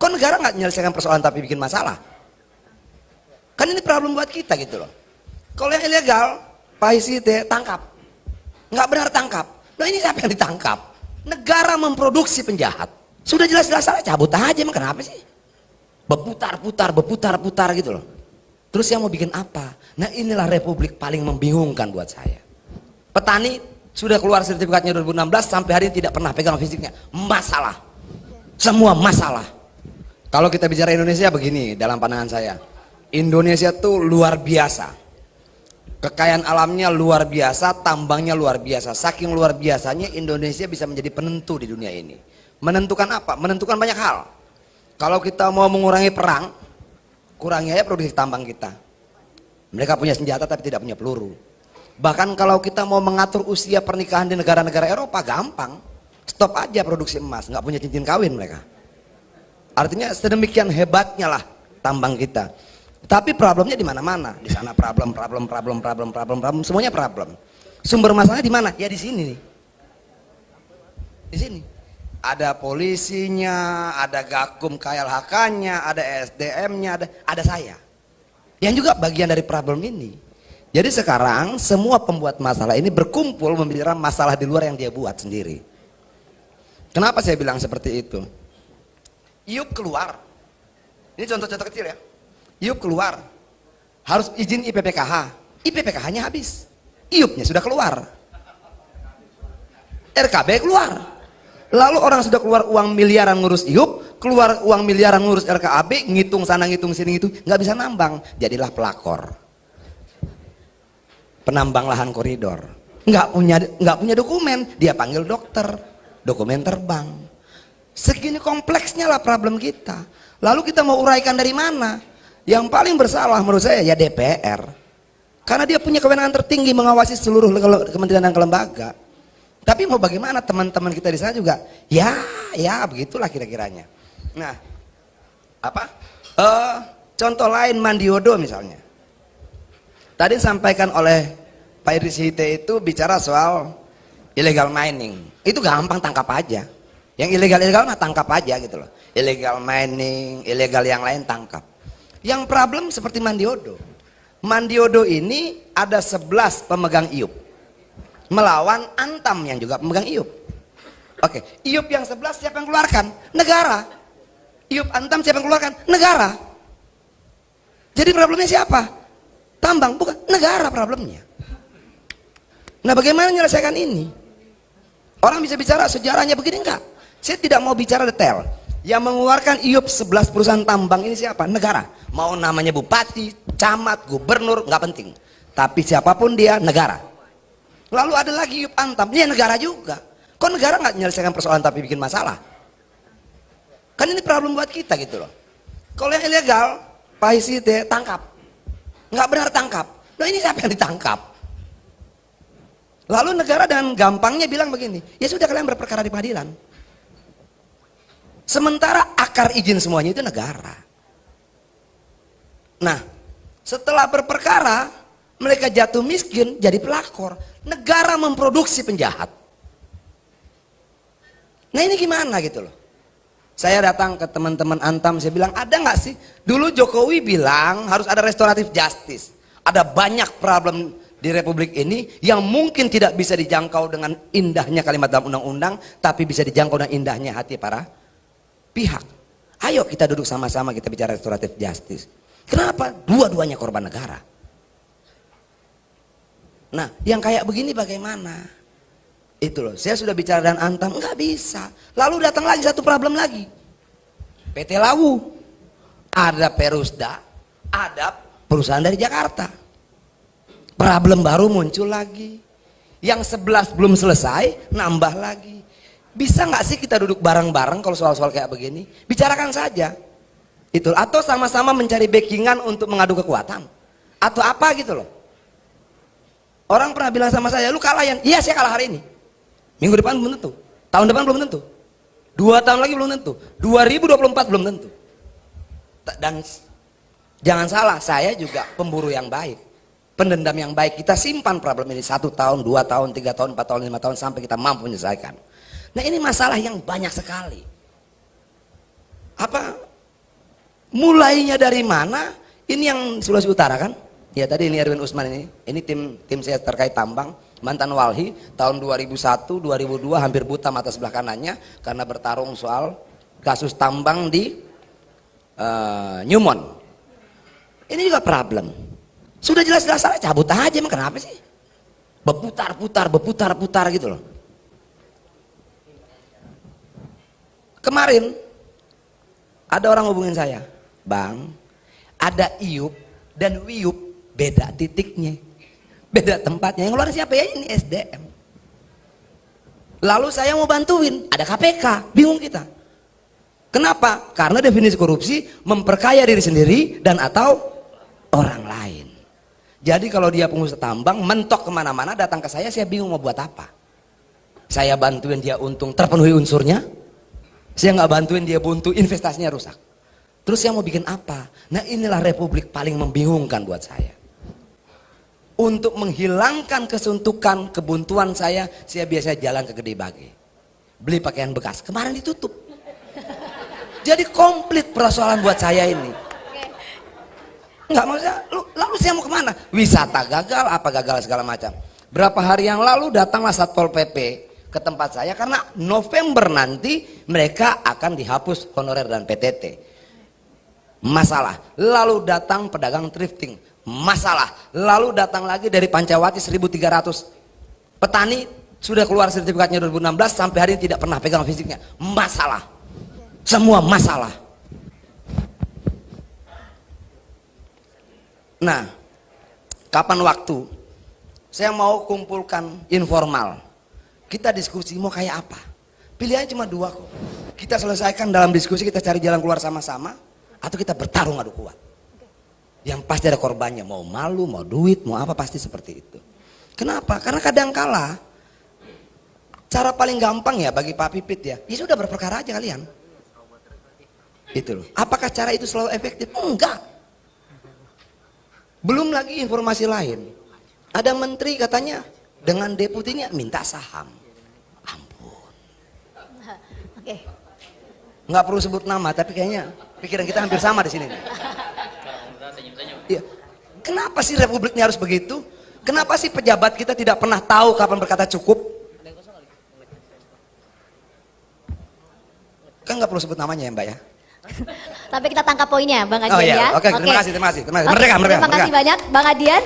Kok negara nggak menyelesaikan persoalan tapi bikin masalah? Kan ini problem buat kita gitu loh. Kalau yang ilegal, Pak Isite tangkap. Nggak benar tangkap. Nah ini siapa yang ditangkap? Negara memproduksi penjahat. Sudah jelas-jelas salah, cabut aja, emang kenapa sih? Berputar-putar gitu loh. Terus yang mau bikin apa? Nah inilah republik paling membingungkan buat saya. Petani sudah keluar sertifikatnya 2016 sampai hari ini tidak pernah pegang fisiknya. Masalah. Semua masalah. Kalau kita bicara Indonesia begini dalam pandangan saya. Indonesia tuh luar biasa. Kekayaan alamnya luar biasa, tambangnya luar biasa. Saking luar biasanya Indonesia bisa menjadi penentu di dunia ini. Menentukan apa? Menentukan banyak hal. Kalau kita mau mengurangi perang, kurangi aja produksi tambang kita. Mereka punya senjata tapi tidak punya peluru. Bahkan kalau kita mau mengatur usia pernikahan di negara-negara Eropa, gampang. Stop aja produksi emas, nggak punya cincin kawin mereka. Artinya sedemikian hebatnya lah tambang kita. Tapi problemnya di mana-mana. Di sana problem, semuanya problem. Sumber masalahnya di mana? Ya di sini nih. Di sini. Ada polisinya, ada Gakum KLHK-nya, ada SDM-nya, ada saya. Yang juga bagian dari problem ini. Jadi sekarang semua pembuat masalah ini berkumpul membicarakan masalah di luar yang dia buat sendiri. Kenapa saya bilang seperti itu? Iup keluar. Ini contoh-contoh kecil ya. Iup keluar. Harus izin IPPKH. IPPKH-nya habis. Iupnya sudah keluar. RKB keluar. Lalu orang sudah keluar uang miliaran ngurus Iup, keluar uang miliaran ngurus RKAB, ngitung sana ngitung sini gitu, nggak bisa nambang. Jadilah pelakor. Penambang lahan koridor. Nggak punya dokumen, dia panggil dokter, dokumen terbang. Segini kompleksnya lah problem kita. Lalu kita mau uraikan dari mana? Yang paling bersalah menurut saya ya DPR. Karena dia punya kewenangan tertinggi mengawasi seluruh kementerian dan lembaga. Tapi mau bagaimana teman-teman kita di sana juga? Ya begitulah kira-kiranya. Nah, apa? Contoh lain Mandiodo misalnya. Tadi disampaikan oleh Pak Irisite itu bicara soal illegal mining. Itu gampang, tangkap aja. Yang ilegal mah tangkap aja gitu loh. Illegal mining, ilegal yang lain tangkap. Yang problem seperti Mandiodo. Mandiodo ini ada 11 pemegang IUP. Melawan Antam yang juga pemegang IUP. Oke, IUP yang 11 siapa yang keluarkan? Negara. IUP Antam siapa yang keluarkan? Negara. Jadi problemnya siapa? Tambang, bukan negara problemnya. Nah bagaimana menyelesaikan ini? Orang bisa bicara sejarahnya begini enggak? Saya tidak mau bicara detail. Yang mengeluarkan IUP 11 perusahaan tambang ini siapa? Negara. Mau namanya bupati, camat, gubernur, nggak penting. Tapi siapapun dia, negara. Lalu ada lagi IUP Antam, dia negara juga. Kok negara nggak menyelesaikan persoalan tapi bikin masalah? Kan ini problem buat kita gitu loh. Kalau yang ilegal, Pak Isite tangkap. Nggak benar tangkap. Nah ini siapa yang ditangkap? Lalu negara dengan gampangnya bilang begini, ya sudah kalian berperkara di pengadilan. Sementara akar izin semuanya itu negara. Nah, setelah berperkara, mereka jatuh miskin, jadi pelakor. Negara memproduksi penjahat. Nah ini gimana gitu loh. Saya datang ke teman-teman Antam, saya bilang, ada nggak sih? Dulu Jokowi bilang harus ada restoratif justice. Ada banyak problem di republik ini yang mungkin tidak bisa dijangkau dengan indahnya kalimat dalam undang-undang, tapi bisa dijangkau dengan indahnya hati para pihak. Ayo kita duduk sama-sama, kita bicara restoratif justice. Kenapa? Dua-duanya korban negara. Nah, yang kayak begini bagaimana? Itu loh, saya sudah bicara dengan Antam, nggak bisa. Lalu datang lagi satu problem lagi. PT Lawu, ada Perusda, ada perusahaan dari Jakarta. Problem baru muncul lagi. Yang 11 belum selesai, nambah lagi. Bisa nggak sih kita duduk bareng-bareng kalau soal-soal kayak begini? Bicarakan saja. Itu, atau sama-sama mencari backingan untuk mengadu kekuatan. Atau apa gitu loh. Orang pernah bilang sama saya, lu kalah Yan? Iya saya kalah hari ini. Minggu depan belum tentu. Tahun depan belum tentu. 2 tahun lagi belum tentu. 2024 belum tentu. Dan jangan salah, saya juga pemburu yang baik. Pendendam yang baik. Kita simpan problem ini 1 tahun, 2 tahun, 3 tahun, 4 tahun, 5 tahun sampai kita mampu menyelesaikan. Nah ini masalah yang banyak sekali. Apa Mulainya dari mana? Ini yang Sulawesi Utara kan? Ya tadi ini Erwin Usman ini tim saya terkait tambang, mantan walhi tahun 2001, 2002 hampir buta mata sebelah kanannya karena bertarung soal kasus tambang di Newmont. Ini juga problem. Sudah jelas-jelas salah, cabut aja, emang kenapa sih? Berputar-putar gitu loh. Kemarin ada orang hubungin saya, Bang, ada Iup dan Wiup, beda titiknya, beda tempatnya. Yang ngeluarin siapa ya? Ini SDM. Lalu saya mau bantuin, ada KPK, bingung kita. Kenapa? Karena definisi korupsi memperkaya diri sendiri dan atau orang lain. Jadi kalau dia pengusaha tambang, mentok kemana-mana, datang ke saya bingung mau buat apa. Saya bantuin dia untung terpenuhi unsurnya, saya nggak bantuin dia buntu, investasinya rusak. Terus saya mau bikin apa? Nah inilah republik paling membingungkan buat saya. Untuk menghilangkan kesuntukan, kebuntuan saya biasa jalan ke Gede Bage, beli pakaian bekas, kemarin ditutup. Jadi komplit persoalan buat saya ini. Nggak maksudnya, lalu saya mau kemana? Wisata gagal, apa gagal segala macam. Berapa hari yang lalu datanglah Satpol PP ke tempat saya karena November nanti mereka akan dihapus honorer dan PTT. Masalah. Lalu datang pedagang thrifting. Masalah. Lalu datang lagi dari Pancawati 1.300 petani sudah keluar sertifikatnya 2016 sampai hari ini tidak pernah pegang fisiknya. Masalah. Semua masalah. Nah, kapan waktu saya mau kumpulkan informal, kita diskusi mau kayak apa, pilihannya cuma dua kok. Kita selesaikan dalam diskusi, kita cari jalan keluar sama-sama, atau kita bertarung adu kuat. Yang pasti ada korbannya, mau malu, mau duit, mau apa, pasti seperti itu. Kenapa? Karena kadangkala cara paling gampang ya bagi Pak Pipit ya sudah berperkara aja kalian. Itu loh. Apakah cara itu selalu efektif? Enggak. Belum lagi informasi lain. Ada menteri katanya dengan deputinya minta saham. Ampun. Oke. Nggak perlu sebut nama, tapi kayaknya pikiran kita hampir sama di sini. Iya. Kenapa sih republik ini harus begitu? Kenapa sih pejabat kita tidak pernah tahu kapan berkata cukup? Kan nggak perlu sebut namanya ya Mbak ya. Tapi kita tangkap poinnya Bang Adian oh, iya. ya. Oke, terima kasih. Merdeka. Terima kasih banyak Bang Adian.